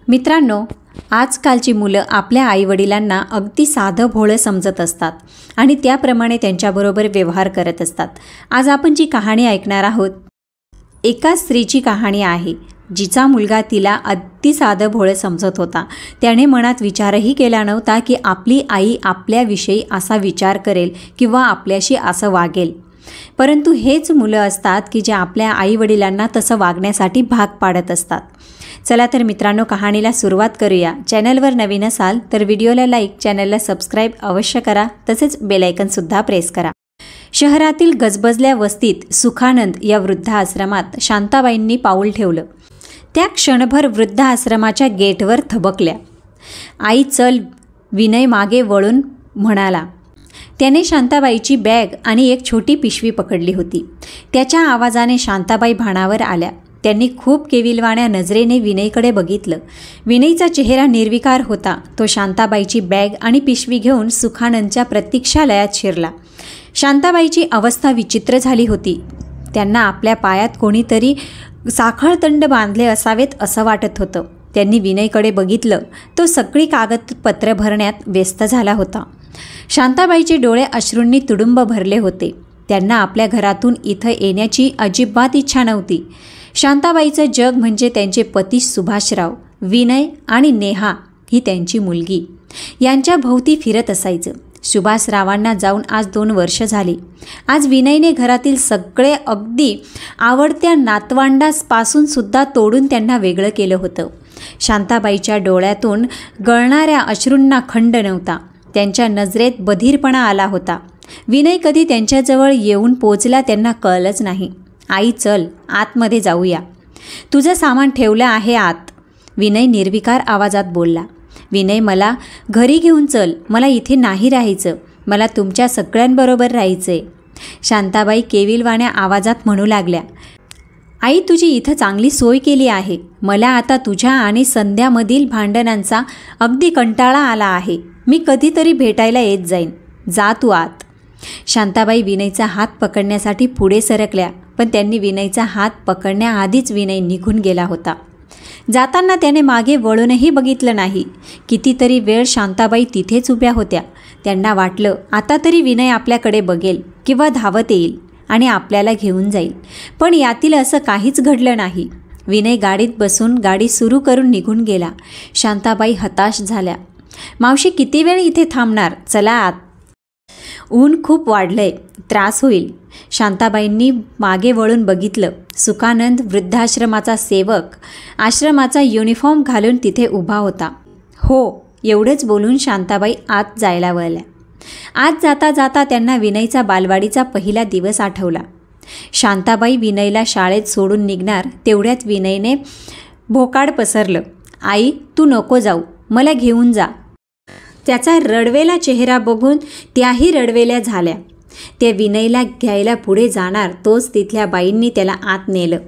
मित्रांनो, आजकालची मुलं आपल्या आईवडिलांना अगदी साधं भोळं समजत असतात आणि त्याप्रमाणे त्यांच्याबरोबर व्यवहार करत असतात. आज आपण जी कहाणी ऐकणार आहोत, एका स्त्रीची कहाणी आहे जिचा मुलगा तिला अगदी साधं भोळं समजत होता. त्याने मनात विचारही केला नव्हता की आपली आई आपल्याविषयी असा विचार करेल किंवा आपल्याशी असं वागेल. परंतु हेच मुलं असतात की जे आपल्या आईवडिलांना तसं वागण्यासाठी भाग पाडत असतात. चला तर मित्रांनो, कहाणीला सुरुवात करूया. चॅनलवर नवीन असाल तर व्हिडिओला लाईक, चॅनलला सबस्क्राईब अवश्य करा, तसेच बेलायकनसुद्धा प्रेस करा. शहरातील गजबजल्या वस्तीत सुखानंद या वृद्धाश्रमात शांताबाईंनी पाऊल ठेवलं. त्या क्षणभर वृद्धाश्रमाच्या गेटवर थबकल्या. आई चल, विनय मागे वळून म्हणाला. त्याने शांताबाईची बॅग आणि एक छोटी पिशवी पकडली होती. त्याच्या आवाजाने शांताबाई भानावर आल्या. त्यांनी खूप केविलवाण्या नजरेने विनयकडे बघितलं. विनयचा चेहरा निर्विकार होता. तो शांताबाईची बॅग आणि पिशवी घेऊन सुखानंदच्या प्रतीक्षालयात शिरला. शांताबाईची अवस्था विचित्र झाली होती. त्यांना आपल्या पायात कोणीतरी साखळदंड बांधले असावेत असं वाटत होतं. त्यांनी विनयकडे बघितलं. तो सगळी कागदपत्र भरण्यात व्यस्त झाला होता. शांताबाईचे डोळे अश्रूंनी तुडुंब भरले होते. त्यांना आपल्या घरातून इथं येण्याची अजिबात इच्छा नव्हती. शांताबाईचं जग म्हणजे त्यांचे पती सुभाषराव, विनय आणि नेहा ही त्यांची मुलगी यांच्या भोवती फिरत असायचं. सुभाषरावांना जाऊन आज 2 वर्ष झाली. आज विनयने घरातील सगळे अगदी आवडत्या नातवंडांपासून सुद्धा तोडून त्यांना वेगळं केलं होतं. शांताबाईच्या डोळ्यातून गळणाऱ्या अश्रूंना खंड नव्हता. त्यांच्या नजरेत बधीरपणा आला होता. विनय कधी त्यांच्याजवळ येऊन पोचला त्यांना कळलंच नाही. आई चल, आतमध्ये जाऊया. तुझं सामान ठेवलं आहे आत, विनय निर्विकार आवाजात बोलला. विनय, मला घरी घेऊन चल. मला इथे नाही राहायचं. मला तुमच्या सगळ्यांबरोबर राहायचंय, शांताबाई केविलवाण्या आवाजात म्हणू लागल्या. आई, तुझी इथं चांगली सोय केली आहे. मला आता तुझ्या आणि संध्यामधील भांडणांचा अगदी कंटाळा आला आहे. मी कधीतरी भेटायला येत जाईन. जा तू आत. शांताबाई विनयचा हात पकडण्यासाठी पुढे सरकल्या, पण त्यांनी विनयचा हात पकडण्याआधीच विनय निघून गेला होता. जाताना त्याने मागे वळूनही बघितलं नाही. कितीतरी वेळ शांताबाई तिथेच उभ्या होत्या. त्यांना वाटलं आता तरी विनय आपल्याकडे बघेल किंवा धावत येईल आणि आपल्याला घेऊन जाईल. पण यातील असं काहीच घडलं नाही. विनय गाडीत बसून गाडी सुरू करून निघून गेला. शांताबाई हताश झाल्या. मावशी, किती वेळ इथे थांबणार? चला आत. ऊन खूप वाढलंय, त्रास होईल. शांताबाईंनी मागे वळून बघितलं. सुखानंद वृद्धाश्रमाचा सेवक आश्रमाचा युनिफॉर्म घालून तिथे उभा होता. हो, एवढंच बोलून शांताबाई आत जायला वळल्या. आत जाता जाता त्यांना विनयचा बालवाडीचा पहिला दिवस आठवला. शांताबाई विनयला शाळेत सोडून निघणार तेवढ्यात विनयने भोकाड पसरलं. आई, तू नको जाऊ, मला घेऊन जा. त्याचा रडवेला चेहरा बघून त्याही रडवेल्या झाल्या. ते विनयला घ्यायला पुढे जाणार तोच तिथल्या बाईंनी त्याला आत नेलं.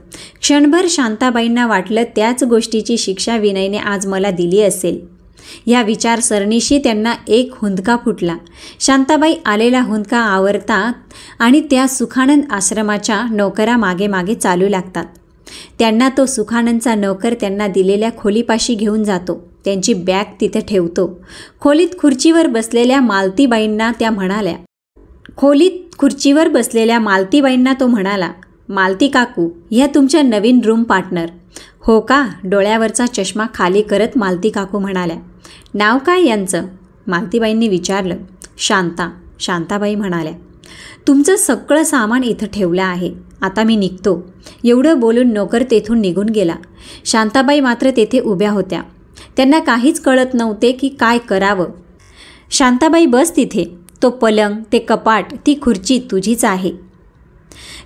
क्षणभर शांताबाईंना वाटलं त्याच गोष्टीची शिक्षा विनयने आज मला दिली असेल. या विचारसरणीशी त्यांना एक हुंदका फुटला. शांताबाई आलेला हुंदका आवरतात आणि त्या सुखानंद आश्रमाच्या नोकरा मागे मागे चालू लागतात. त्यांना तो सुखानंदचा नोकर त्यांना दिलेल्या खोलीपाशी घेऊन जातो. त्यांची बॅग तिथे ठेवतो. खोलीत खुर्चीवर बसलेल्या मालतीबाईंना तो म्हणाला, मालती काकू, ह्या तुमच्या नवीन रूम पार्टनर. हो का? डोळ्यावरचा चष्मा खाली करत मालती काकू म्हणाल्या. नाव काय यांचं? मालतीबाईंनी विचारलं. शांता, शांताबाई म्हणाल्या. तुमचं सगळं सामान इथं ठेवलं आहे. आता मी निघतो. एवढं बोलून नोकर तेथून निघून गेला. शांताबाई मात्र तेथे उभ्या होत्या. त्यांना काहीच कळत नव्हते की काय करावं. शांताबाई, बस तिथे. तो पलंग, ते कपाट, ती खुर्ची तुझीच आहे.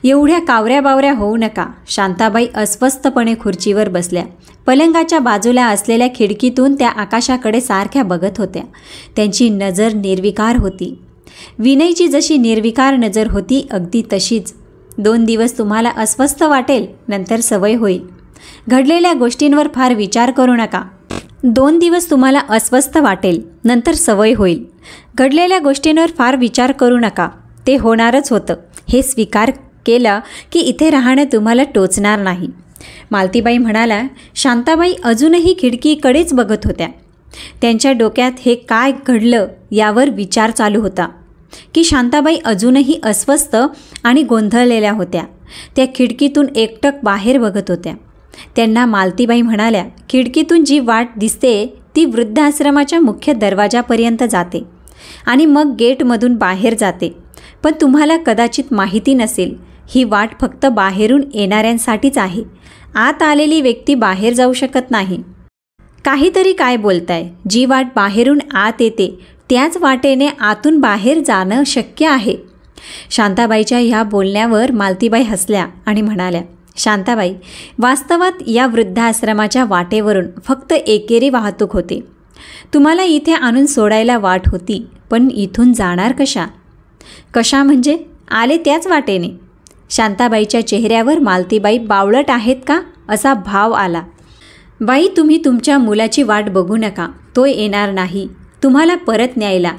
एवढ्या कावऱ्या बावऱ्या होऊ नका. शांताबाई अस्वस्थपणे खुर्चीवर बसल्या. पलंगाच्या बाजूला असलेल्या खिडकीतून त्या आकाशाकडे सारख्या बघत होत्या. त्यांची नजर निर्विकार होती. विनयची जशी निर्विकार नजर होती अगदी तशीच. 2 दिवस तुम्हाला अस्वस्थ वाटेल, नंतर सवय होईल. घडलेल्या गोष्टींवर फार विचार करू नका. 2 दिवस तुम्हाला अस्वस्थ वाटेल, नंतर सवय होईल. घडलेल्या गोष्टींवर फार विचार करू नका. ते होणारच होतं. हे स्वीकार केलं की इथे राहणं तुम्हाला टोचणार नाही. मालतीबाई म्हणाल्या, शांताबाई अजूनही खिडकीकडेच बघत होत्या. त्यांच्या डोक्यात हे काय घडलं यावर विचार चालू होता की शांताबाई अजूनही अस्वस्थ आणि गोंधळलेल्या होत्या. त्या खिडकीतून एकटक बाहेर बघत होत्या. त्यांना मालतीबाई म्हणाल्या, खिडकीतून जी वाट दिसते ती वृद्धाश्रमाच्या मुख्य दरवाजापर्यंत जाते आणि मग गेटमधून बाहेर जाते. पण तुम्हाला कदाचित माहिती नसेल, ही वाट फक्त बाहेरून येणाऱ्यांसाठीच आहे. आत आलेली व्यक्ती बाहेर जाऊ शकत नाही. काहीतरी काय बोलताय? जी वाट बाहेरून आत येते त्याच वाटेने आतून बाहेर जाणं शक्य आहे. शांताबाईच्या ह्या बोलण्यावर मालतीबाई हसल्या आणि म्हणाल्या, शांताबाई, वास्तवात या वृद्धाश्रमाच्या वाटेवरून फक्त एकेरी वाहतूक होते. तुम्हाला इथे आणून सोडायला वाट होती, पण इथून जाणार कशा? कशा म्हणजे? आले त्याच वाटेने. शांताबाईच्या चेहऱ्यावर मालतीबाई बावळट आहेत का असा भाव आला. बाई, तुम्ही तुमच्या मुलाची वाट बघू नका. तो येणार नाही तुम्हाला परत न्यायला.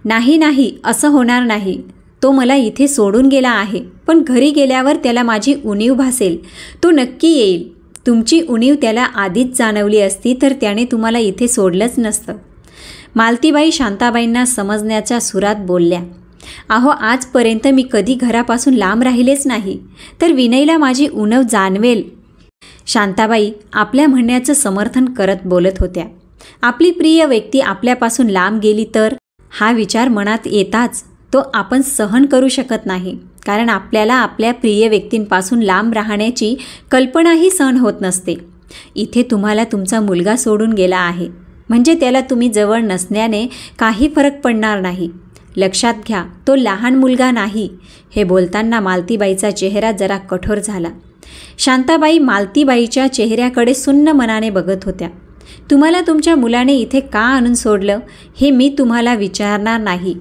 नाही, असं होणार नाही. तो मला इथे सोडून गेला आहे, पण घरी गेल्यावर त्याला माझी उणीव भासेल. तो नक्की येईल. तुमची उणीव त्याला आधीच जाणवली असती तर त्याने तुम्हाला इथे सोडलंच नसतं. मालतीबाई शांताबाईंना समजण्याच्या सुरात बोलल्या, अहो, आजपर्यंत मी कधी घरापासून लांब राहिलेच नाही, तर विनयला माझी उणीव जाणवेल. शांताबाई आपल्या म्हणण्याचं समर्थन करत बोलत होत्या. आपली प्रिय व्यक्ती आपल्यापासून लांब गेली तर हा विचार मनात येताच तो आपण सहन करू शकत नाही, कारण आपल्याला आपल्या प्रिय व्यक्तींपासून लांब राहण्याची कल्पनाही सहन होत नसते. इथे तुम्हाला तुमचा मुलगा सोडून गेला आहे, म्हणजे त्याला तुम्ही जवळ नसण्याने काही फरक पडणार नाही. लक्षात घ्या, तो लहान मुलगा नाही. हे बोलताना मालतीबाईचा चेहरा जरा कठोर झाला. शांताबाई मालतीबाईच्या चेहऱ्याकडे सुन्न मनाने बघत होत्या. तुम्हाला तुमच्या मुलाने इथे का आणून सोडलं हे मी तुम्हाला विचारणार नाही,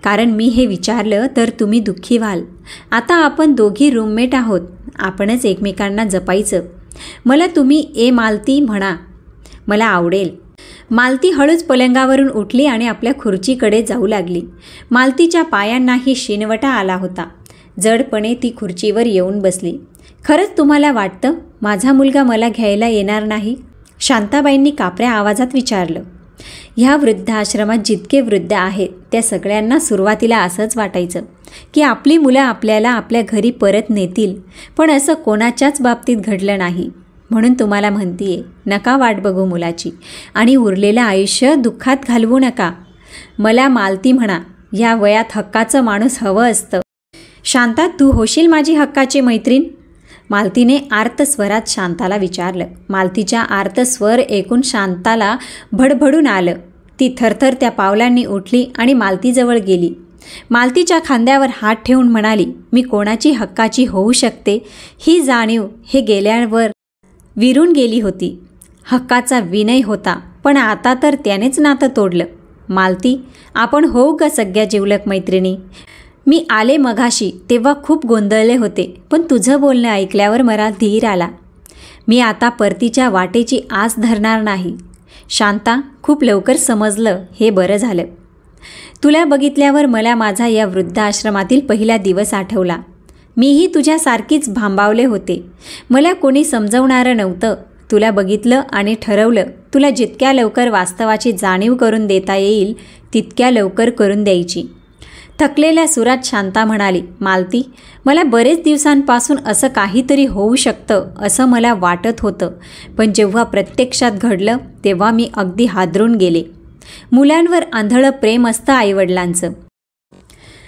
कारण मी हे विचारलं तर तुम्ही दुःखी व्हाल. आता आपण दोघी रूममेट आहोत, आपणच एकमेकांना जपायचं. मला तुम्ही ए मालती म्हणा, मला आवडेल. मालती हळूच पलंगावरून उठली आणि आपल्या खुर्चीकडे जाऊ लागली. मालतीच्या पायांनाही शिनवटा आला होता. जडपणे ती खुर्चीवर येऊन बसली. खरंच तुम्हाला वाटतं माझा मुलगा मला घ्यायला येणार नाही? शांताबाईंनी कापऱ्या आवाजात विचारलं. ह्या वृद्धाश्रमात जितके वृद्ध आहेत त्या सगळ्यांना सुरुवातीला असंच वाटायचं की आपली मुलं आपल्याला आपल्या घरी परत नेतील, पण असं कोणाच्याच बाबतीत घडलं नाही. म्हणून तुम्हाला म्हणतीये, नका वाट बघू मुलाची आणि उरलेलं आयुष्य दुःखात घालवू नका. मला मालती म्हणा. या वयात हक्काचं माणूस हवं असतं. शांता, तू होशील माझी हक्काची मैत्रीण? मालतीने आर्त स्वरात शांताला विचारलं. मालतीच्या आर्त स्वर ऐकून शांताला भडभडून आलं. ती थरथर त्या पावलांनी उठली आणि मालतीजवळ गेली. मालतीच्या खांद्यावर हात ठेवून म्हणाली, मी कोणाची हक्काची होऊ शकते ही जाणीव हे गेल्यावर विरून गेली होती. हक्काचा विनय होता, पण आता तर त्यानेच नातं तोडलं. मालती, आपण होऊ का सगळ्या जिवलक मैत्रिणी? मी आले मघाशी तेव्हा खूप गोंधळले होते, पण तुझं बोलणं ऐकल्यावर मला धीर आला. मी आता परतीच्या वाटेची आस धरणार नाही. शांता, खूप लवकर समजलं हे बरं झालं. तुला बघितल्यावर मला माझा या वृद्धाश्रमातील पहिला दिवस आठवला. मीही तुझ्यासारखीच भांबावले होते. मला कोणी समजवणारं नव्हतं. तुला बघितलं आणि ठरवलं तुला जितक्या लवकर वास्तवाची जाणीव करून देता येईल तितक्या लवकर करून द्यायची. थकलेल्या सुरात शांता म्हणाली, मालती, मला बरेच दिवसांपासून असं काहीतरी होऊ शकतं असं मला वाटत होतं, पण जेव्हा प्रत्यक्षात घडलं तेव्हा मी अगदी हादरून गेले. मुलांवर आंधळं प्रेम असतं आईवडिलांचं.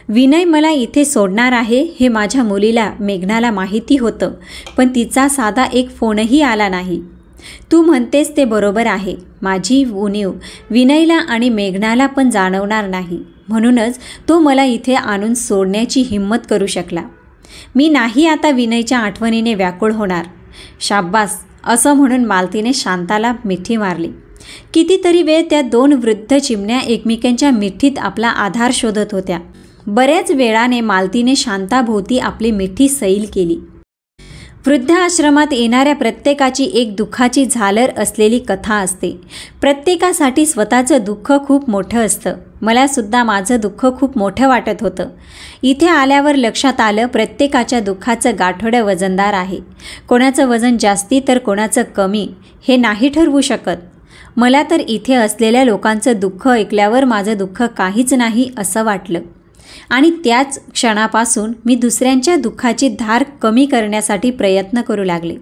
विनय मला इथे सोडणार आहे हे माझ्या मुलीला मेघनाला माहिती होतं, पण तिचा साधा एक फोनही आला नाही. तू म्हणतेस ते बरोबर आहे. माझी उणीव विनयला आणि मेघनाला पण जाणवणार नाही, म्हणूनच तो मला इथे आणून सोडण्याची हिंमत करू शकला. मी नाही आता विनयच्या आठवणीने व्याकुळ होणार. शाब्बास, असं म्हणून मालतीने शांताला मिठी मारली. कितीतरी वेळ त्या दोन वृद्ध चिमण्या एकमेकांच्या मिठीत आपला आधार शोधत होत्या. बऱ्याच वेळाने मालतीने शांताभोवती आपली मिठी सैल केली. वृद्धाश्रमात येणाऱ्या प्रत्येकाची एक दुःखाची झालर असलेली कथा असते. प्रत्येकासाठी स्वतःचं दुःख खूप मोठं असतं. मलासुद्धा माझं दुःख खूप मोठं वाटत होतं. इथे आल्यावर लक्षात आलं प्रत्येकाच्या दुःखाचं गाठोडं वजनदार आहे. कोणाचं वजन जास्ती तर कोणाचं कमी हे नाही ठरवू शकत. मला तर इथे असलेल्या लोकांचं दुःख ऐकल्यावर माझं दुःख काहीच नाही असं वाटलं आणि त्याच क्षणापासून मी दुसऱ्यांच्या दुःखाची धार कमी करण्यासाठी प्रयत्न करू लागले.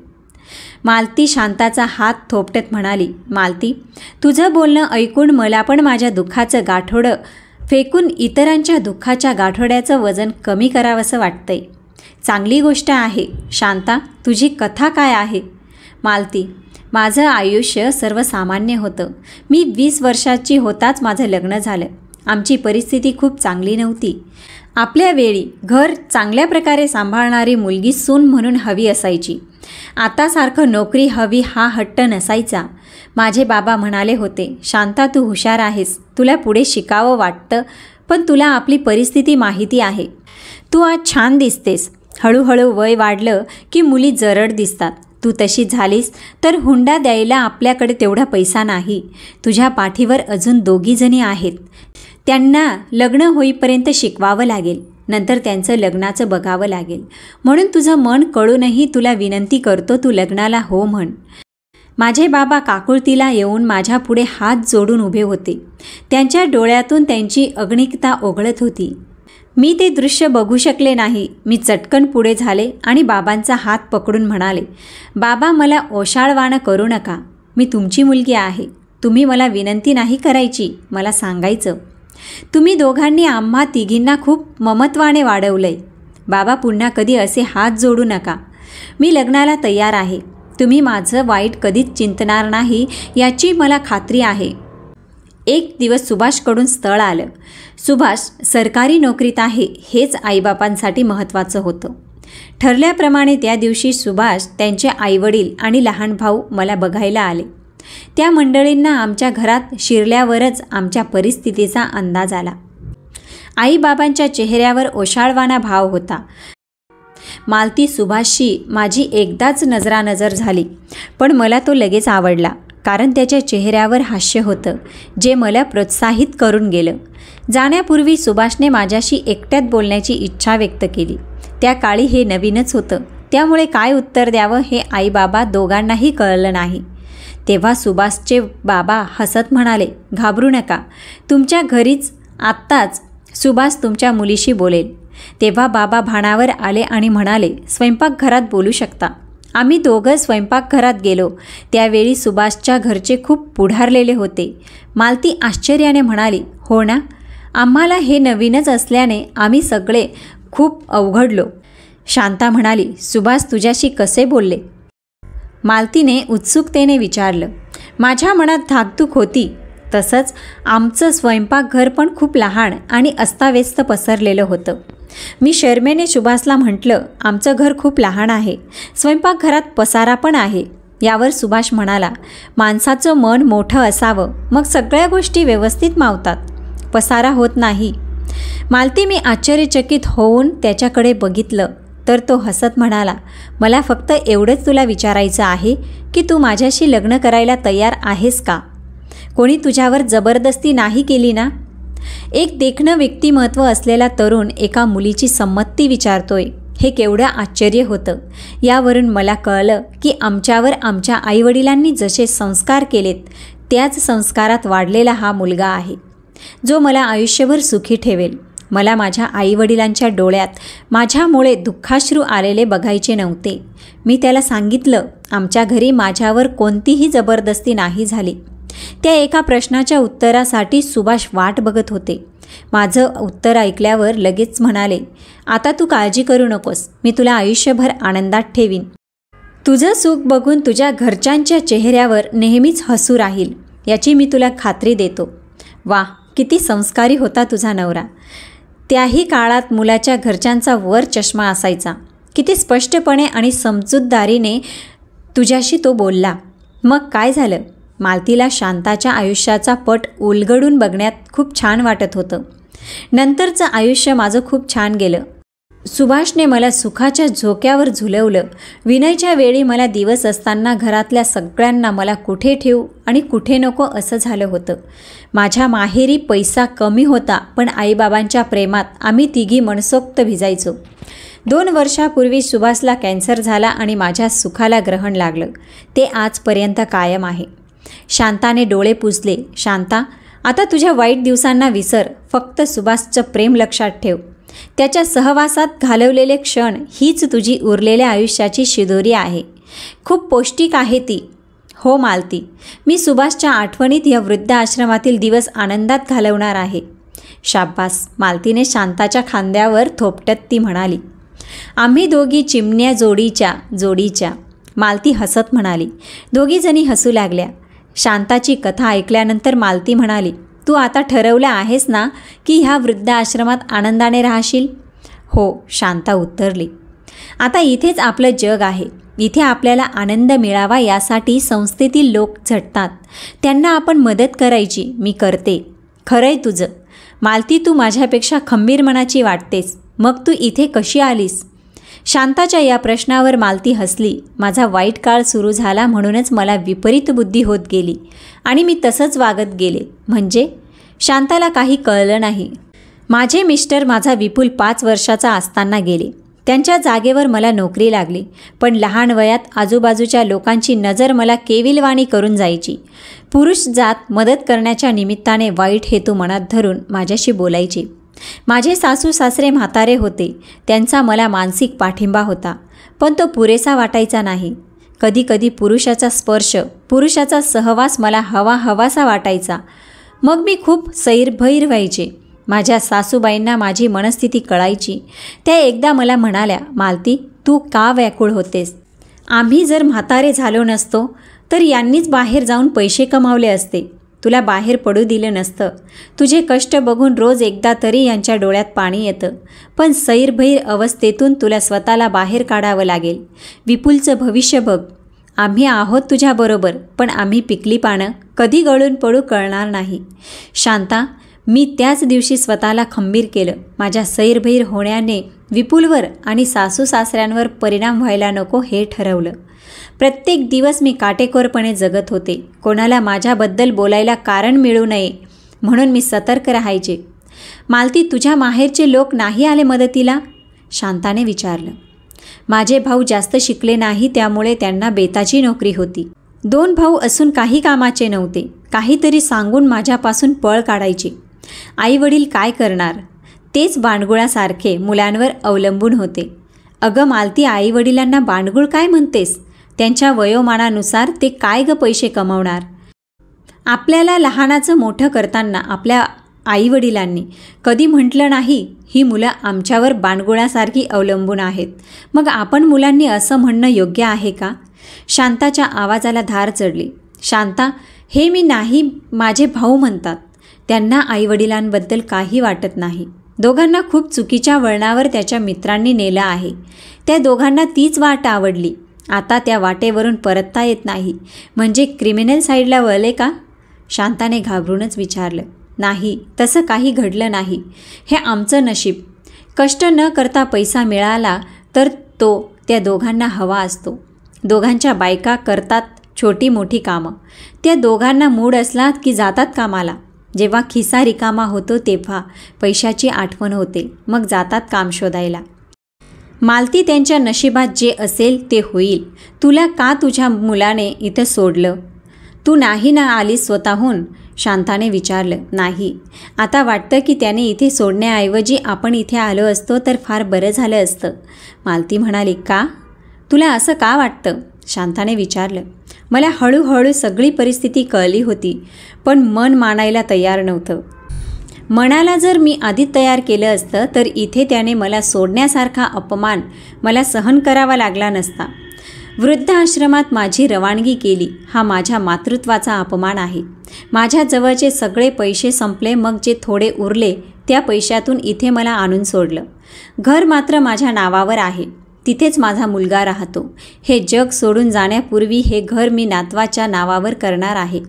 मालती शांताचा हात थोपटत म्हणाली, मालती, तुझं बोलणं ऐकून मला पण माझ्या दुःखाचं गाठोडं फेकून इतरांच्या दुःखाच्या गाठोड्याचं वजन कमी करावंसं वाटतंय. चांगली गोष्ट आहे. शांता, तुझी कथा काय आहे? मालती, माझं आयुष्य सर्वसामान्य होतं. मी 20 वर्षाची होताच माझं लग्न झालं. आमची परिस्थिती खूप चांगली नव्हती. आपल्या वेळी घर चांगल्या प्रकारे सांभाळणारी मुलगी सून म्हणून हवी असायची. आतासारखं नोकरी हवी हा हट्ट नसायचा. माझे बाबा म्हणाले होते, शांता, तू हुशार आहेस, तुला पुढे शिकावं वाटतं, पण तुला आपली परिस्थिती माहिती आहे. तू आज छान दिसतेस. हळूहळू वय वाढलं की मुली जरड दिसतात. तू तशी झालीस तर हुंडा द्यायला आपल्याकडे तेवढा पैसा नाही. तुझ्या पाठीवर अजून 2 जणी आहेत. त्यांना लग्न होईपर्यंत शिकवावं लागेल. नंतर त्यांचं लग्नाचं बघावं लागेल. म्हणून तुझं मन कळूनही तुला विनंती करतो, तू लग्नाला हो म्हण. माझे बाबा काकुळतीला येऊन माझ्या पुढे हात जोडून उभे होते. त्यांच्या डोळ्यातून त्यांची अग्निकता ओघळत होती. मी ते दृश्य बघू शकले नाही. मी चटकन पुढे झाले आणि बाबांचा हात पकडून म्हणाले, बाबा, मला ओशाळवाणं करू नका. मी तुमची मुलगी आहे. तुम्ही मला विनंती नाही करायची, मला सांगायचं. तुम्ही दोघांनी आम्हा तिघींना खूप ममत्वाने वाढवलंय. बाबा, पुन्हा कधी असे हात जोडू नका. मी लग्नाला तयार आहे. तुम्ही माझं वाईट कधीच चिंतणार नाही याची मला खात्री आहे. एक दिवस सुभाषकडून स्थळ आलं. सुभाष सरकारी नोकरीत आहे हेच आईबापांसाठी महत्त्वाचं होतं. ठरल्याप्रमाणे त्या दिवशी सुभाष, त्यांचे आईवडील आणि लहान भाऊ मला बघायला आले. त्या मंडळींना आमच्या घरात शिरल्यावरच आमच्या परिस्थितीचा अंदाज आला. आईबाबांच्या चेहऱ्यावर ओशाळवाणा भाव होता. मालती सुभाषशी माझी एकदाच नजरानजर झाली, पण मला तो लगेच आवडला, कारण त्याच्या चेहऱ्यावर हास्य होतं जे मला प्रोत्साहित करून गेलं. जाण्यापूर्वी सुभाषने माझ्याशी एकट्यात बोलण्याची इच्छा व्यक्त केली. त्या काळी हे नवीनच होतं, त्यामुळे काय उत्तर द्यावं हे आईबाबा दोघांनाही कळलं नाही. तेव्हा सुभाषचे बाबा हसत म्हणाले, घाबरू नका, तुमच्या घरीच आत्ताच सुभाष तुमच्या मुलीशी बोलेल. तेव्हा बाबा भानावर आले आणि म्हणाले, स्वयंपाकघरात बोलू शकता. आम्ही दोघं स्वयंपाकघरात गेलो. त्यावेळी सुभाषच्या घरचे खूप पुढारलेले होते. मालती आश्चर्याने म्हणाली, हो ना, आम्हाला हे नवीनच असल्याने आम्ही सगळे खूप अवघडलो. शांता म्हणाली, सुभाष तुझ्याशी कसे बोलले? मालतीने उत्सुकतेने विचारलं. माझ्या मनात धाकधूक होती. तसंच आमचं स्वयंपाकघर पण खूप लहान आणि अस्ताव्यस्त पसरलेलं होतं. मी शर्मेने सुभाषला म्हटलं, आमचं घर खूप लहान आहे, स्वयंपाकघरात पसारा पण आहे. यावर सुभाष म्हणाला, माणसाचं मन मोठं असावं, मग सगळ्या गोष्टी व्यवस्थित मावतात, पसारा होत नाही. मालती, मी आश्चर्यचकित होऊन त्याच्याकडे बघितलं तर तो हसत म्हणाला, मला फक्त एवढंच तुला विचारायचं आहे की तू माझ्याशी लग्न करायला तयार आहेस का? कोणी तुझ्यावर जबरदस्ती नाही केली ना? एक देखणं व्यक्तिमत्व असलेला तरुण एका मुलीची संमती विचारतोय, हे केवढं आश्चर्य होतं. यावरून मला कळलं की आमच्यावर आमच्या आईवडिलांनी जसे संस्कार केलेत त्याच संस्कारात वाढलेला हा मुलगा आहे, जो मला आयुष्यभर सुखी ठेवेल. मला माझ्या आईवडिलांच्या डोळ्यात माझ्यामुळे दुःखाश्रू आलेले बघायचे नव्हते. मी त्याला सांगितलं, आमच्या घरी माझ्यावर कोणतीही जबरदस्ती नाही झाली. त्या एका प्रश्नाच्या उत्तरासाठी सुभाष वाट बघत होते. माझं उत्तर ऐकल्यावर लगेच म्हणाले, आता तू काळजी करू नकोस, मी तुला आयुष्यभर आनंदात ठेवीन. तुझं सुख बघून तुझ्या घरच्यांच्या चेहऱ्यावर नेहमीच हसू राहील याची मी तुला खात्री देतो. वा, किती संस्कारी होता तुझा नवरा. त्याही काळात मुलाच्या घरच्यांचा वर चष्मा असायचा. किती स्पष्टपणे आणि समजूतदारीने तुझ्याशी तो बोलला. मग काय झालं? मालतीला शांताच्या आयुष्याचा पट उलगडून बघण्यात खूप छान वाटत होतं. नंतरचं आयुष्य माझं खूप छान गेलं. सुभाषने मला सुखाच्या झोक्यावर झुलवलं. विनयच्या वेळी मला दिवस असताना घरातल्या सगळ्यांना मला कुठे ठेवू आणि कुठे नको असं झालं होतं. माझ्या माहेरी पैसा कमी होता, पण आईबाबांच्या प्रेमात आम्ही तिघी मनसोक्त भिजायचो. 2 वर्षापूर्वी सुभाषला कॅन्सर झाला आणि माझ्या सुखाला ग्रहण लागलं. ते आजपर्यंत कायम आहे. शांताने डोळे पुसले. शांता, आता तुझ्या वाईट दिवसांना विसर. फक्त सुभाषचं प्रेम लक्षात ठेव. त्याच्या सहवासात घालवलेले क्षण हीच तुझी उरलेल्या आयुष्याची शिदोरी आहे. खूप पौष्टिक आहे ती. हो मालती, मी सुभाषच्या आठवणीत या वृद्ध आश्रमातील दिवस आनंदात घालवणार आहे. शाब्बास, मालतीने शांताच्या खांद्यावर थोपटत ती म्हणाली. आम्ही दोघी चिमण्या जोडीच्या. मालती हसत म्हणाली. दोघीजणी हसू लागल्या. शांताची कथा ऐकल्यानंतर मालती म्हणाली, तू आता ठरवलं आहेस ना की ह्या वृद्ध आश्रमात आनंदाने राहशील? हो, शांता उत्तरली. आता इथेच आपलं जग आहे. इथे आपल्याला आनंद मिळावा यासाठी संस्थेतील लोक झटतात. त्यांना आपण मदत करायची. मी करते. खरंय तुझं. मालती, तू माझ्यापेक्षा खंबीर मनाची वाटतेस. मग तू इथे कशी आलीस? शांताच्या या प्रश्नावर मालती हसली. माझा वाईट काळ सुरू झाला म्हणूनच मला विपरीत बुद्धी होत गेली आणि मी तसंच वागत गेले. म्हणजे? शांताला काही कळलं नाही. माझे मिस्टर माझा विपुल 5 वर्षाचा असताना गेले. त्यांच्या जागेवर मला नोकरी लागली. पण लहान वयात आजूबाजूच्या लोकांची नजर मला केविलवाणी करून जायची. पुरुष जात मदत करण्याच्या निमित्ताने वाईट हेतू मनात धरून माझ्याशी बोलायचे. माझे सासू सासरे म्हातारे होते. त्यांचा मला मानसिक पाठिंबा होता, पण तो पुरेसा वाटायचा नाही. कधी कधी पुरुषाचा स्पर्श, पुरुषाचा सहवास मला हवासा वाटायचा. मग मी खूप सैरभैर व्हायचे. माझ्या सासूबाईंना माझी मनस्थिती कळायची. त्या एकदा मला म्हणाल्या, मालती, तू का व्याकुळ होतेस? आम्ही जर म्हातारे झालो नसतो तर यांनीच बाहेर जाऊन पैसे कमावले असते. तुला बाहेर पडू दिलं नसतं. तुझे कष्ट बघून रोज एकदा तरी यांच्या डोळ्यात पाणी येतं. पण सैरभैर अवस्थेतून तुला स्वतःला बाहेर काढावं लागेल. विपुलचं भविष्य बघ. आम्ही आहोत तुझ्याबरोबर, पण आम्ही पिकली पानं कधी गळून पडू कळणार नाही. शांता, मी त्याच दिवशी स्वतःला खंबीर केलं. माझ्या सैरभैर होण्याने विपुलवर आणि सासू सासऱ्यांवर परिणाम व्हायला नको हे ठरवलं. प्रत्येक दिवस मी काटेकोरपणे जगत होते. कोणाला माझ्याबद्दल बोलायला कारण मिळू नये म्हणून मी सतर्क राहायचे. मालती, तुझ्या माहेरचे लोक नाही आले मदतीला? शांताने विचारलं. माझे भाऊ जास्त शिकले नाही, त्यामुळे त्यांना बेताची नोकरी होती. 2 भाऊ असून काही कामाचे नव्हते. काहीतरी सांगून माझ्यापासून पळ काढायचे. आई वडील काय करणार? तेच बांडगुळासारखे मुलांवर अवलंबून होते. अगं मालती, आई वडिलांना बांडगुळ काय म्हणतेस? त्यांच्या वयोमानानुसार ते काय पैसे कमवणार? आपल्याला लहानाचं मोठं करताना आपल्या आईवडिलांनी कधी म्हटलं नाही, ही मुलं आमच्यावर बांडगुळासारखी अवलंबून आहेत. मग आपण मुलांनी असं म्हणणं योग्य आहे का? शांताच्या आवाजाला धार चढली. शांता, हे मी नाही, माझे भाऊ म्हणतात. त्यांना आईवडिलांबद्दल काही वाटत नाही. दोघांना खूप चुकीच्या वळणावर त्याच्या मित्रांनी नेलं आहे. त्या दोघांना तीच वाट आवडली. आता त्या वाटेवरून परतता येत नाही. म्हणजे क्रिमिनल साईडला वळले का? शांताने घाबरूनच विचारलं. नाही, तसं काही घडलं नाही. हे आमचं नशीब. कष्ट न करता पैसा मिळाला तर तो त्या दोघांना हवा असतो. दोघांच्या बायका करतात छोटी मोठी कामं. त्या दोघांना मूड असला की जातात कामाला. जेव्हा खिसा रिकामा होतो तेव्हा पैशाची आठवण होते. मग जातात काम शोधायला. मालती, त्यांच्या नशिबात जे असेल ते होईल. तुला का तुझ्या मुलाने इथं सोडलं? तू नाही ना आलीस स्वतःहून? शांताने विचारलं. नाही. आता वाटतं की त्याने इथे सोडण्याऐवजी आपण इथे आलो असतो तर फार बरं झालं असतं. मालती म्हणाली. का? तुला असं का वाटतं? शांताने विचारलं. मला हळूहळू सगळी परिस्थिती कळली होती, पण मन मानायला तयार नव्हतं. मनाला जर मी आधी तयार केलं असतं तर इथे त्याने मला सोडण्यासारखा अपमान मला सहन करावा लागला नसता. वृद्ध आश्रमात माझी रवानगी केली हा माझ्या मातृत्वाचा अपमान आहे. माझ्या जवळचे सगळे पैसे संपले. मग जे थोडे उरले त्या पैशातून इथे मला आणून सोडलं. घर मात्र माझ्या नावावर आहे. तिथेच माझा मुलगा राहतो. हे जग सोडून जाण्यापूर्वी हे घर मी नातवाच्या नावावर करणार आहे.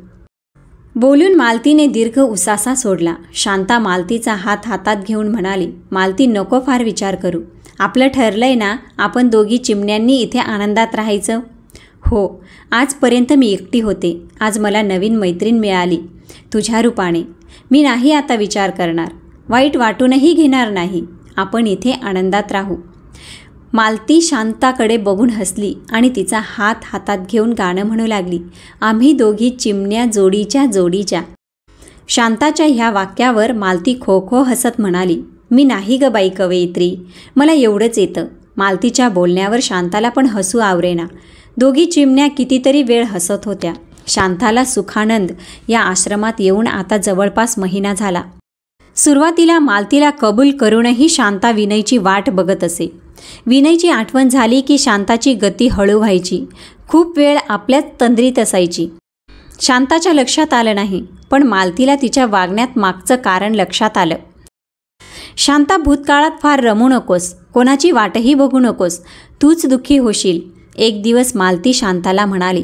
बोलून मालतीने दीर्घ उसासा सोडला. शांता मालतीचा हात हातात घेऊन म्हणाली. मालती, नको फार विचार करू. आपलं ठरलंय ना आपण दोघी चिमण्यांनी इथे आनंदात राहायचं? हो, आजपर्यंत मी एकटी होते. आज मला नवीन मैत्रीण मिळाली तुझ्या रूपाने. मी नाही आता विचार करणार, वाईट वाटूनही घेणार नाही. आपण इथे आनंदात राहू. मालती शांताकडे बघून हसली आणि तिचा हात हातात घेऊन गाणं म्हणू लागली. आम्ही दोघी चिमण्या जोडीच्या जोडीच्या. शांताच्या ह्या वाक्यावर मालती खो खो हसत म्हणाली, मी नाही ग बाई कवयित्री, मला एवढंच येतं. मालतीच्या बोलण्यावर शांताला पण हसू आवरेना. दोघी चिमण्या कितीतरी वेळ हसत होत्या. शांताला सुखानंद या आश्रमात येऊन आता जवळपास महिना झाला. सुरुवातीला मालतीला कबूल करूनही शांता विनयची वाट बघत असे. विनयची आठवण झाली की शांताची गती हळू व्हायची. खूप वेळ आपल्याच तंद्रीत असायची. शांताच्या लक्षात आलं नाही, पण मालतीला तिच्या वागण्यात मागचं कारण लक्षात आलं. शांता, भूतकाळात फार रमू नकोस, कोणाची वाटही बघू नकोस, तूच दुःखी होशील, एक दिवस मालती शांताला म्हणाली.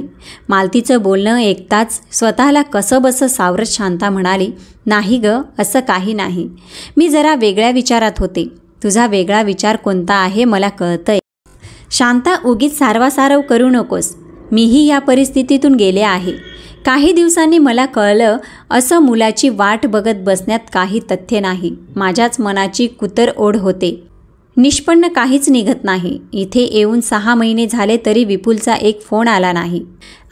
मालतीचं बोलणं ऐकताच स्वतःला कसंबसं सावरत शांता म्हणाली, नाही ग, असं काही नाही. मी जरा वेगळ्या विचारात होते. तुझा वेगळा विचार कोणता आहे मला कळतंय. शांता, उगीच सारवासारव करू नकोस. मीही या परिस्थितीतून गेले आहे. काही दिवसांनी मला कळलं, असं मुलाची वाट बघत बसण्यात काही तथ्य नाही. माझ्याच मनाची कुतर-ओढ होते. निष्पन्न काहीच निघत नाही. इथे येऊन 6 महिने झाले तरी विपुलचा एक फोन आला नाही.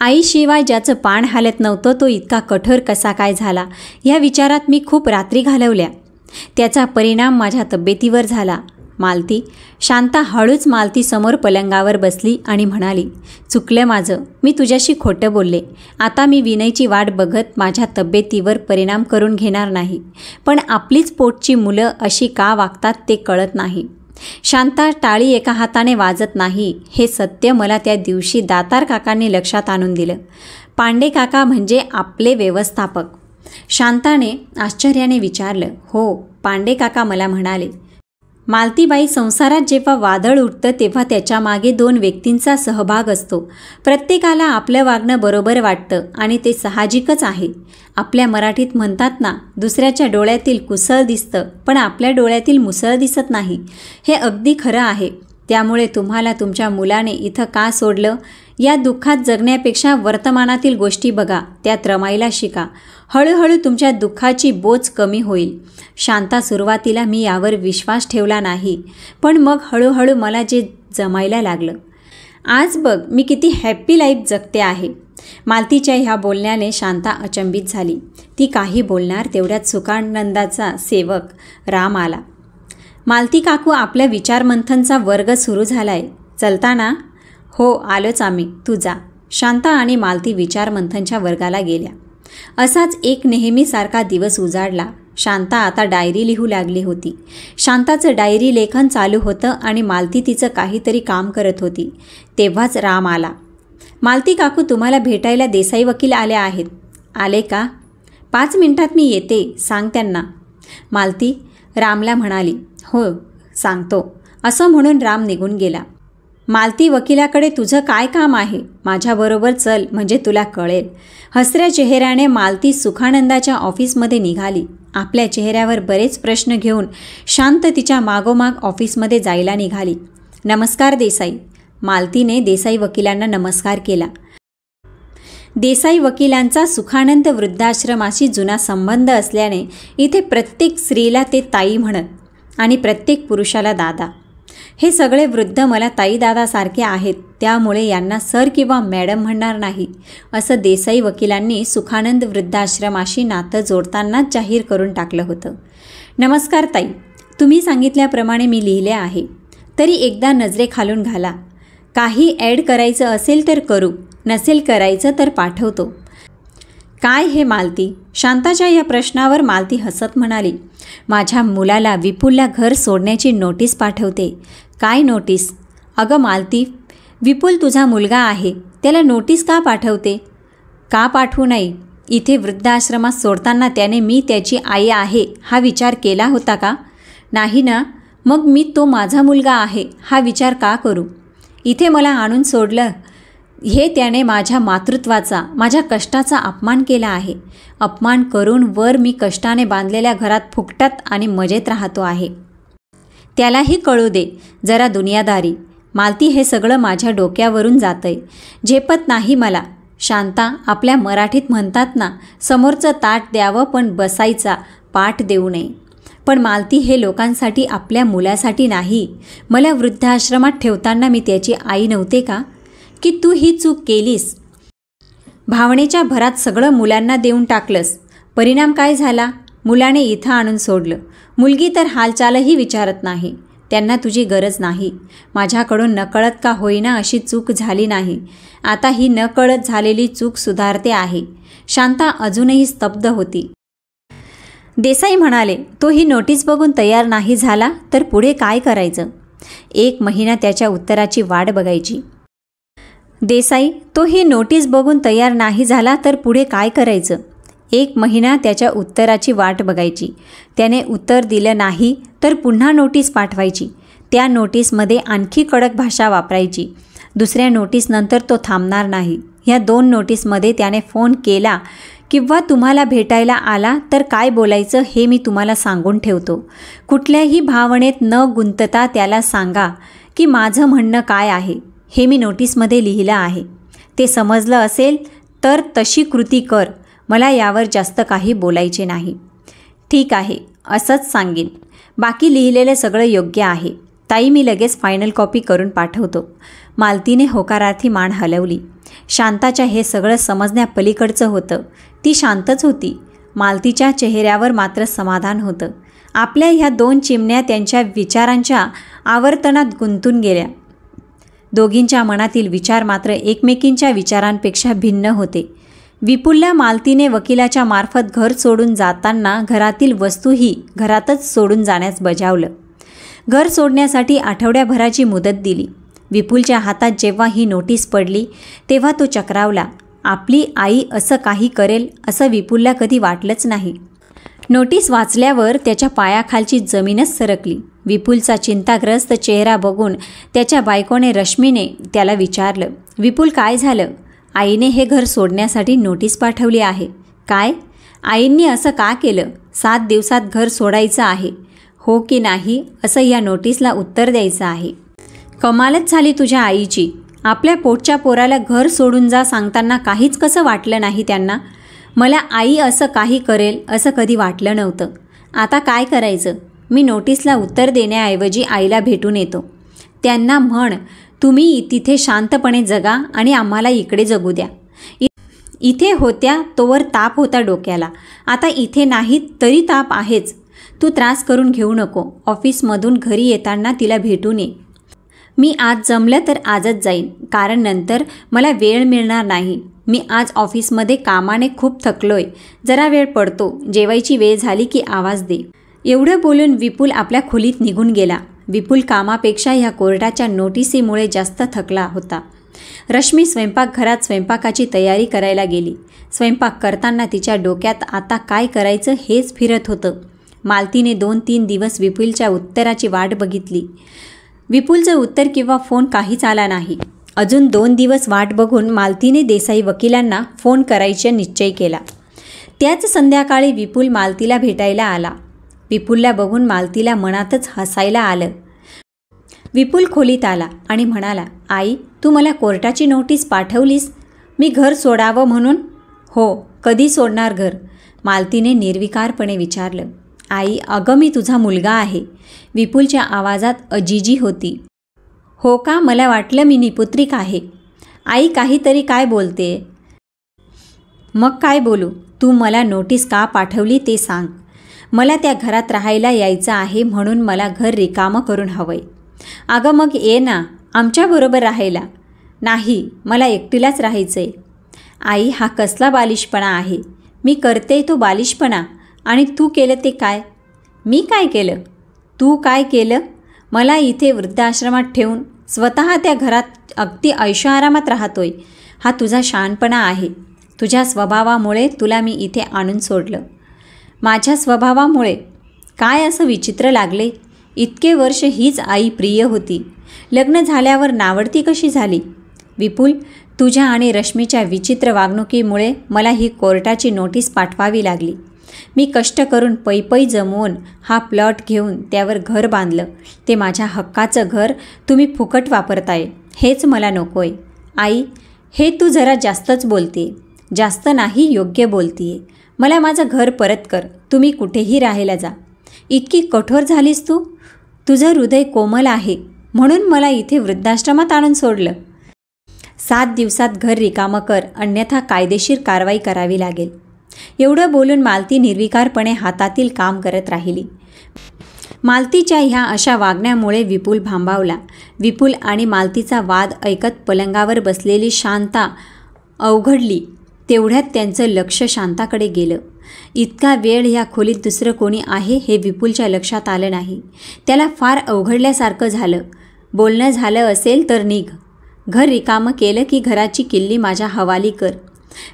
आईशिवाय ज्याचं पान हालत नव्हतं तो इतका कठोर कसा काय झाला, या विचारात मी खूप रात्री घालवल्या. त्याचा परिणाम माझ्या तब्येतीवर झाला. मालती. शांता हळूच मालतीसमोर पलंगावर बसली आणि म्हणाली, चुकलं माझं, मी तुझ्याशी खोटं बोलले. आता मी विनयची वाट बघत माझ्या तब्येतीवर परिणाम करून घेणार नाही. पण आपलीच पोटची मुलं अशी का वागतात ते कळत नाही. शांता, टाळी एका हाताने वाजत नाही हे सत्य मला त्या दिवशी दातार काकांनी लक्षात आणून दिलं. पांडे काका म्हणजे आपले व्यवस्थापक. शांताने आश्चर्याने विचारलं. हो, पांडे काका मला म्हणाले. मालतीबाई, संसारात जेव्हा वादळ उठतं तेव्हा त्याच्यामागे 2 व्यक्तींचा सहभाग असतो. प्रत्येकाला आपलं वागणं बरोबर वाटतं आणि ते साहजिकच आहे. आपल्या मराठीत म्हणतात ना, दुसऱ्याच्या डोळ्यातील कुसळ दिसतं पण आपल्या डोळ्यातील मुसळ दिसत नाही. हे अगदी खरं आहे. त्यामुळे तुम्हाला तुमच्या मुलाने इथं का सोडलं, या दुःखात जगण्यापेक्षा वर्तमानातील गोष्टी बघा, त्यात रमायला शिका. हळूहळू तुमच्या दुःखाची बोच कमी होईल. शांता, सुरुवातीला मी यावर विश्वास ठेवला नाही, पण मग हळूहळू मला जे जमायला लागलं. आज बघ मी किती हॅप्पी लाईफ जगते आहे. मालतीच्या ह्या बोलण्याने शांता अचंबित झाली. ती काही बोलणार तेवढ्यात सुखानंदाचा सेवक राम आला. मालती काकू, आपल्या विचारमंथनचा वर्ग सुरू झालाय, चलता ना? हो, आलोच आम्ही, तू जा. शांता आणि मालती विचारमंथनच्या वर्गाला गेल्या. असाच एक नेहमीसारखा दिवस उजाडला. शांता आता डायरी लिहू लागली होती. शांताचं डायरी लेखन चालू होतं आणि मालती तिचं काहीतरी काम करत होती. तेव्हाच राम आला. मालती काकू, तुम्हाला भेटायला देसाई वकील आले आहेत. आले का? 5 मिनिटात मी येते, सांग त्यांना. मालती रामला म्हणाली. हो, सांगतो, असं म्हणून राम निघून गेला. मालती, वकिलाकडे तुझं काय काम आहे? माझ्याबरोबर चल, म्हणजे तुला कळेल. हसऱ्या चेहऱ्याने मालती सुखानंदाच्या ऑफिसमध्ये निघाली. आपल्या चेहऱ्यावर बरेच प्रश्न घेऊन शांत तिच्या मागोमाग ऑफिसमध्ये जायला निघाली. नमस्कार देसाई. मालतीने देसाई वकिलांना नमस्कार केला. देसाई वकिलांचा सुखानंद वृद्धाश्रमाशी जुना संबंध असल्याने इथे प्रत्येक स्त्रीला ते ताई म्हणत आणि प्रत्येक पुरुषाला दादा. हे सगळे वृद्ध मला ताई दादासारखे आहेत, त्यामुळे यांना सर किंवा मॅडम म्हणणार नाही, असं देसाई वकिलांनी सुखानंद वृद्धाश्रमाशी नातं जोडतानाच जाहीर करून टाकलं होतं. नमस्कार ताई, तुम्ही सांगितल्याप्रमाणे मी लिहिले आहे, तरी एकदा नजरेखालून घाला. काही ॲड करायचं असेल तर करू, नसेल करायचं तर पाठवतो. काय हे मालती? शांताच्या या प्रश्नावर मालती हसत म्हणाली. माझ्या मुलाला विपुलला घर सोडण्याची नोटीस पाठवते. काय नोटीस? अगं मालती, विपुल तुझा मुलगा आहे, त्याला नोटीस का पाठवते? का पाठवू नाही? इथे वृद्धाश्रमात सोडताना त्याने मी त्याची आई आहे हा विचार केला होता का? नाही ना. मग मी तो माझा मुलगा आहे हा विचार का करू? इथे मला आणून सोडलं हे त्याने माझ्या मातृत्वाचा, माझ्या कष्टाचा अपमान केला आहे. अपमान करून वर मी कष्टाने बांधलेल्या घरात फुकटात आणि मजेत राहतो आहे. त्यालाही कळू दे जरा दुनियादारी. मालती, हे सगळं माझ्या डोक्यावरून जातंय. झेपत नाही मला. शांता, आपल्या मराठीत म्हणतात ना, समोरचं ताट द्यावं पण बसायचा पाठ देऊ नये. पण मालती, हे लोकांसाठी, आपल्या मुलासाठी नाही. मला वृद्धाश्रमात ठेवताना मी त्याची आई नव्हते का? की तू ही चूक केलीस? भावनेच्या भरात सगळं मुलांना देऊन टाकलंस. परिणाम काय झाला? मुलाने इथं आणून सोडलं. मुलगी तर हालचालही विचारत नाही. त्यांना तुझी गरज नाही. माझ्याकडून नकळत का होईना अशी चूक झाली नाही. आता ही नकळत झालेली चूक सुधारते आहे. शांता अजूनही स्तब्ध होती. देसाई म्हणाले, तो ही नोटीस बघून तयार नाही झाला तर पुढे काय करायचं? 1 महिना त्याच्या उत्तराची वाट बघायची. देसाई, तो ही नोटीस बघून तयार नाही झाला तर पुढे काय करायचं? 1 महिना त्याच्या उत्तराची वाट बघायची. त्याने उत्तर दिलं नाही तर पुन्हा नोटीस पाठवायची. त्या नोटीसमध्ये आणखी कडक भाषा वापरायची. दुसऱ्या नोटीसनंतर तो थांबणार नाही. ह्या 2 नोटीसमध्ये त्याने फोन केला किंवा तुम्हाला भेटायला आला तर काय बोलायचं हे मी तुम्हाला सांगून ठेवतो. कुठल्याही भावनेत न गुंतता त्याला सांगा की माझं म्हणणं काय आहे हे मी नोटीसमध्ये लिहिलं आहे. ते समजलं असेल तर तशी कृती कर. मला यावर जास्त काही बोलायचे नाही. ठीक आहे, असंच सांगेन. बाकी लिहिलेलं सगळं योग्य आहे. ताई, मी लगेच फायनल कॉपी करून पाठवतो. मालतीने होकारार्थी मान हलवली. शांताच्या हे सगळं समजण्यापलीकडचं होतं. ती शांतच होती. मालतीच्या चेहऱ्यावर मात्र समाधान होतं. आपल्या ह्या 2 चिमण्या त्यांच्या विचारांच्या आवर्तनात गुंतून गेल्या. दोघींच्या मनातील विचार मात्र एकमेकींच्या विचारांपेक्षा भिन्न होते. विपुलला मालतीने वकिलाच्या मार्फत घर सोडून जाताना घरातील वस्तूही घरातच सोडून जाण्यास बजावलं. घर सोडण्यासाठी आठवड्याभराची मुदत दिली. विपुलच्या हातात जेव्हा ही नोटीस पडली तेव्हा तो चक्रावला. आपली आई असं काही करेल असं विपुलला कधी वाटलंच नाही. नोटीस वाचल्यावर त्याच्या पायाखालची जमीनच सरकली. विपुलचा चिंताग्रस्त चेहरा बघून त्याच्या बायकोने रश्मीने त्याला विचारलं, विपुल, काय झालं? आईने हे घर सोडण्यासाठी नोटीस पाठवली आहे. काय? आईंनी असं का केलं? 7 दिवसात घर सोडायचं आहे, हो की नाही असं या नोटीसला उत्तर द्यायचं आहे. कमालच झाली तुझ्या आईची. आपल्या पोटच्या पोराला घर सोडून जा सांगताना काहीच कसं वाटलं नाही त्यांना? मला आई असं काही करेल असं कधी वाटलं नव्हतं. आता काय करायचं? मी नोटीसला उत्तर देण्याऐवजी आईला भेटून येतो. त्यांना म्हण, तुम्ही तिथे शांतपणे जगा आणि आम्हाला इकडे जगू द्या. इथे होत्या तोवर ताप होता डोक्याला. आता इथे नाहीत तरी ताप आहेच. तू त्रास करून घेऊ नको. ऑफिसमधून घरी येताना तिला भेटून ये. मी आज जमलं तर आजच जाईन, कारण नंतर मला वेळ मिळणार नाही. मी आज ऑफिसमध्ये कामाने खूप थकलोय. जरा वेळ पडतो. जेवायची वेळ झाली की आवाज दे. एवढं बोलून विपुल आपल्या खोलीत निघून गेला. विपुल कामापेक्षा ह्या कोर्टाच्या नोटिसीमुळे जास्त थकला होता. रश्मी स्वयंपाकघरात स्वयंपाकाची तयारी करायला गेली. स्वयंपाक करताना तिच्या डोक्यात आता काय करायचं हेच फिरत होतं. मालतीने 2-3 दिवस विपुलच्या उत्तराची वाट बघितली. विपुलचं उत्तर किंवा फोन काहीच आला नाही. अजून 2 दिवस वाट बघून मालतीने देसाई वकिलांना फोन करायचा निश्चय केला. त्याच संध्याकाळी विपुल मालतीला भेटायला आला. विपुलला बघून मालतीला मनातच हसायला आलं. विपुल खोलीत आला आणि म्हणाला, आई, तू मला कोर्टाची नोटीस पाठवलीस मी घर सोडावं म्हणून? हो. कधी सोडणार घर? मालतीने निर्विकारपणे विचारलं. आई, अगं मी तुझा मुलगा आहे. विपुलच्या आवाजात अजिजी होती. हो का? मला वाटलं मी निपुत्रिक आहे. आई, काहीतरी काय बोलते? मग काय बोलू? तू मला नोटीस का पाठवली ते सांग. मला त्या घरात राहायला यायचं आहे म्हणून मला घर रिकामं करून हवंय. अगं मग ये ना आमच्याबरोबर राहायला. नाही, मला एकटीलाच राहायचंय. आई, हा कसला बालिशपणा आहे? मी करते तो बालिशपणा आणि तू केलं ते काय? मी काय केलं? तू काय केलं? मला इथे वृद्धाश्रमात ठेवून स्वतः त्या घरात अगदी ऐशोआरामात राहतोय. हा तुझा शहाणपणा आहे. तुझ्या स्वभावामुळे तुला मी इथे आणून सोडलं. माझ्या स्वभावामुळे? काय असं विचित्र लागले? इतके वर्ष हीच आई प्रिय होती. लग्न झाल्यावर नावडती कशी झाली? विपुल, तुझ्या आणि रश्मीच्या विचित्र वागणुकीमुळे मला ही कोर्टाची नोटीस पाठवावी लागली. मी कष्ट करून पै जमवून हा प्लॉट घेऊन त्यावर घर बांधलं. ते माझ्या हक्काचं घर तुम्ही फुकट वापरताय. हेच मला नकोय. आई, हे तू जरा जास्तच बोलते. जास्त नाही, योग्य बोलतीये. मला माझं घर परत कर. तुम्ही कुठेही राहायला जा. इतकी कठोर झालीस तू? तुझं हृदय कोमल आहे म्हणून मला इथे वृद्धाश्रमात आणून सोडलं. 7 दिवसात घर रिकामं कर, अन्यथा कायदेशीर कारवाई करावी लागेल. एवढं बोलून मालती निर्विकारपणे हातातील काम करत राहिली. मालतीच्या ह्या अशा वागण्यामुळे विपुल भांबावला. विपुल आणि मालतीचा वाद ऐकत पलंगावर बसलेली शांता अवघडली. तेवढ्यात त्यांचं लक्ष शांताकडे गेलं. इतका वेळ ह्या खोलीत दुसरं कोणी आहे हे विपुलच्या लक्षात आलं नाही. त्याला फार अवघडल्यासारखं झालं. बोलणं झालं असेल तर निघ. घर रिकामं केलं की घराची किल्ली माझ्या हवाली कर.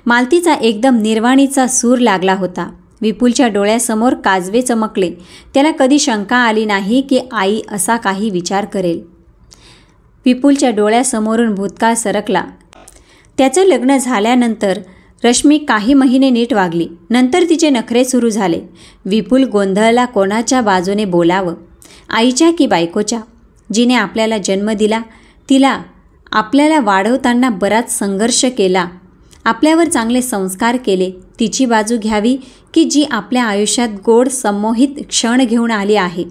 मालतीचा एकदम निर्वाणीचा सूर लागला होता. विपुलच्या डोळ्यासमोर काजवे चमकले. त्याला कधी शंका आली नाही की आई असा काही विचार करेल. विपुलच्या डोळ्यासमोरून भूतकाळ सरकला. त्याचं लग्न झाल्यानंतर रश्मी काही महिने नीट वागली. नंतर तिचे नखरे सुरू झाले. विपुल गोंधळला. कोणाच्या बाजूने बोलावं? आईच्या की बायकोच्या? जिने आपल्याला जन्म दिला, तिला आपल्याला वाढवताना बराच संघर्ष केला, आपल्यावर चांगले संस्कार केले, तिची बाजू घ्यावी की जी आपल्या आयुष्यात गोड संमोहित क्षण घेऊन आली आहे,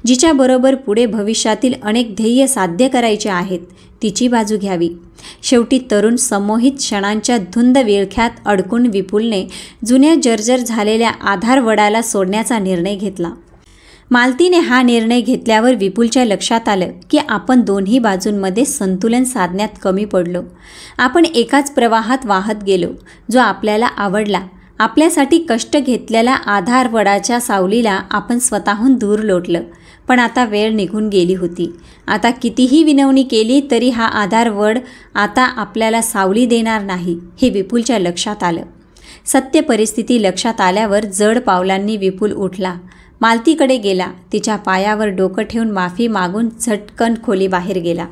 जिच्याबरोबर पुढे भविष्यातील अनेक ध्येय साध्य करायचे आहेत, तिची बाजू घ्यावी? शेवटी तरुण संमोहित क्षणांच्या धुंद विळख्यात अडकून विपुलने जुन्या जर्जर झालेल्या आधारवडाला सोडण्याचा निर्णय घेतला. मालतीने हा निर्णय घेतल्यावर विपुलच्या लक्षात आलं की आपण दोन्ही बाजूंमध्ये संतुलन साधण्यात कमी पडलो. आपण एकाच प्रवाहात वाहत गेलो, जो आपल्याला आवडला. आपल्यासाठी कष्ट घेतलेल्या आधारवडाच्या सावलीला आपण स्वतःहून दूर लोटलं. पण आता वेळ निघून गेली होती. आता कितीही विनवणी केली तरी हा आधारवड आता आपल्याला सावली देणार नाही, हे विपुलच्या लक्षात आलं. सत्य परिस्थिती लक्षात आल्यावर जड पावलांनी विपुल उठला. मालतीकडे गेला. तिच्या पायावर डोकं ठेवून माफी मागून झटकन खोलीबाहेर गेला.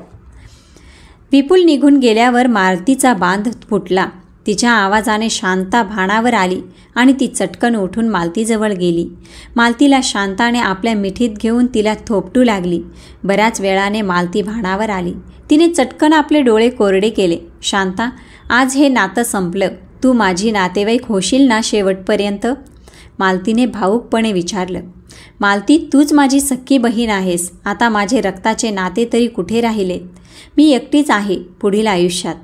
विपुल निघून गेल्यावर मालतीचा बांध फुटला. तिच्या आवाजाने शांता भानावर आली आणि ती चटकन उठून मालतीजवळ गेली. मालतीला शांताने आपल्या मिठीत घेऊन तिला थोपटू लागली. बऱ्याच वेळाने मालती भानावर आली. तिने चटकन आपले डोळे कोरडे केले. शांता, आज हे नातं संपलं. तू माझी नातेवाईक होशील ना शेवटपर्यंत? मालतीने भावुकपणे विचारलं. मालती, तूच माझी सख्खी बहीण आहेस. आता माझे रक्ताचे नाते तरी कुठे राहिलेत? मी एकटीच आहे पुढील आयुष्यात.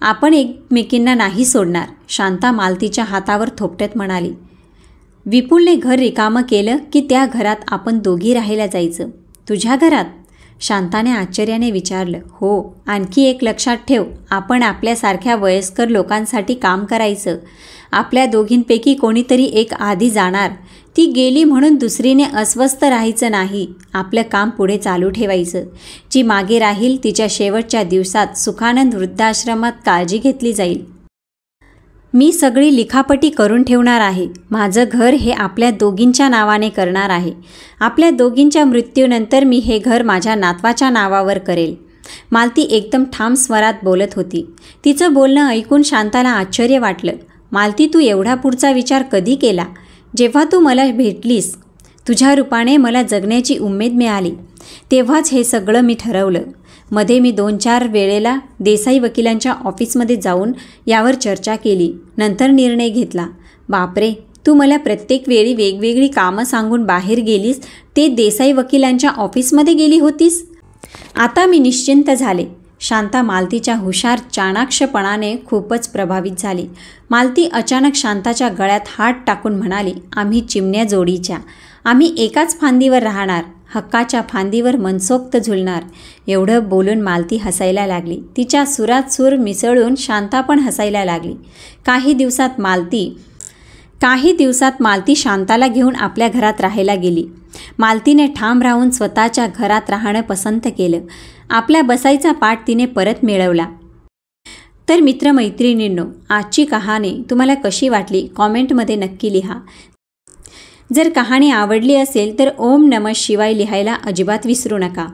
आपण एकमेकींना नाही सोडणार, शांता मालतीच्या हातावर थोपटत म्हणाली. विपुलने घर रिकामं केलं की त्या घरात आपण दोघी राहायला जायचं? तुझ्या घरात? शांताने आश्चर्याने विचारलं. हो, आणखी एक लक्षात ठेव, आपण आपल्यासारख्या वयस्कर लोकांसाठी काम करायचं. आपल्या दोघींपैकी कोणीतरी एक आधी जाणार. ती गेली म्हणून दुसरीने अस्वस्थ राहायचं नाही. आपलं काम पुढे चालू ठेवायचं. जी मागे राहील तिच्या शेवटच्या दिवसात सुखानंद वृद्धाश्रमात काळजी घेतली जाईल. मी सगळी लिखापटी करून ठेवणार आहे. माझं घर हे आपल्या दोघींच्या नावाने करणार आहे. आपल्या दोघींच्या मृत्यूनंतर मी हे घर माझ्या नातवाच्या नावावर करेल. मालती एकदम ठाम स्वरात बोलत होती. तिचं बोलणं ऐकून शांताला आश्चर्य वाटलं. मालती, तू एवढा पुढचा विचार कधी केला? जेव्हा तू मला भेटलीस, तुझ्या रूपाने मला जगण्याची उमेद मिळाली, तेव्हाच हे सगळं मी ठरवलं. मध्ये मी 2-4 वेळेला देसाई वकिलांच्या ऑफिसमध्ये जाऊन यावर चर्चा केली. नंतर निर्णय घेतला. बापरे, तू मला प्रत्येक वेळी वेगवेगळी कामं सांगून बाहेर गेलीस. ते देसाई वकिलांच्या ऑफिसमध्ये गेली होतीस? आता मी निश्चिंत झाले. शांता मालतीच्या हुशार चाणाक्षपणाने खूपच प्रभावित झाली. मालती अचानक शांताच्या गळ्यात हात टाकून म्हणाली, आम्ही चिमण्या जोडीच्या. आम्ही एकाच फांदीवर राहणार, हक्काच्या फांदीवर मनसोक्त झुलणार. एवढं बोलून मालती हसायला लागली. तिच्या सुरात सूर मिसळून शांता पण हसायला लागली. काही दिवसात मालती शांताला घेऊन आपल्या घरात राहायला गेली. मालतीने ठाम राहून स्वतःच्या घरात राहणं पसंत केलं. आपल्या बसायचा पाठ तिने परत मिळवला. तर मित्रमैत्रिणींनो, आजची कहाणी तुम्हाला कशी वाटली कॉमेंटमध्ये नक्की लिहा. जर कहाणी आवडली असेल तर ओम नमः शिवाय लिहायला अजिबात विसरू नका.